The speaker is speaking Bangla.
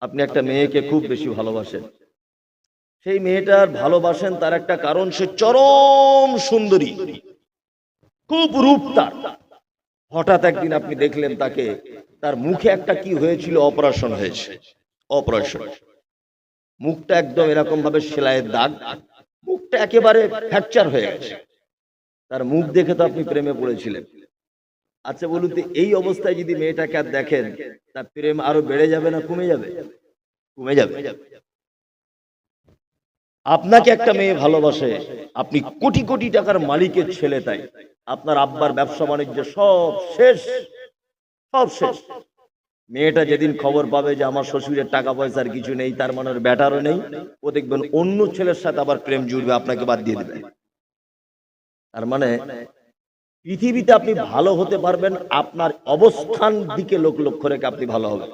আপনি একটা মেয়েকে খুব বেশি ভালোবাসেন, সেই মেয়েটার ভালোবাসেন তার একটা কারণ, সে চরম সুন্দরী, খুব রূপ তার। হঠাৎ একদিন আপনি দেখলেন তাকে, তার মুখে একটা কি হয়েছিল, অপারেশন হয়েছে, অপারেশন। মুখটা একদম এরকম ভাবে সেলাইয়ের দাগ, মুখটা একেবারে ফ্র্যাকচার হয়ে গেছে। তার মুখ দেখে তো আপনি প্রেমে পড়েছিলেন। আচ্ছা বলুন তো, এই অবস্থায় যদি মেয়েটাকে আর দেখেন, তার প্রেম আরো বেড়ে যাবে না কমে যাবে? কমে যাবে। আপনাকে একটা মেয়ে ভালোবাসে, আপনি কোটি কোটি টাকার মালিকের ছেলে, তাই আপনার আব্বার ব্যবসা বাণিজ্য সব শেষ, সব শেষ। মেয়েটা যেদিন খবর পাবে যে আমার শ্বশুরের টাকা পয়সার কিছু নেই, তার মানে ওর ব্যাটারও নেই, ও দেখবেন অন্য ছেলের সাথে আবার প্রেম জুড়বে, আপনাকে বাদ দিয়ে দেবে। তার মানে পৃথিবীতে আপনি ভালো হতে পারবেন আপনার অবস্থান দিকে লক্ষ্য রেখে আপনি ভালো হবেন।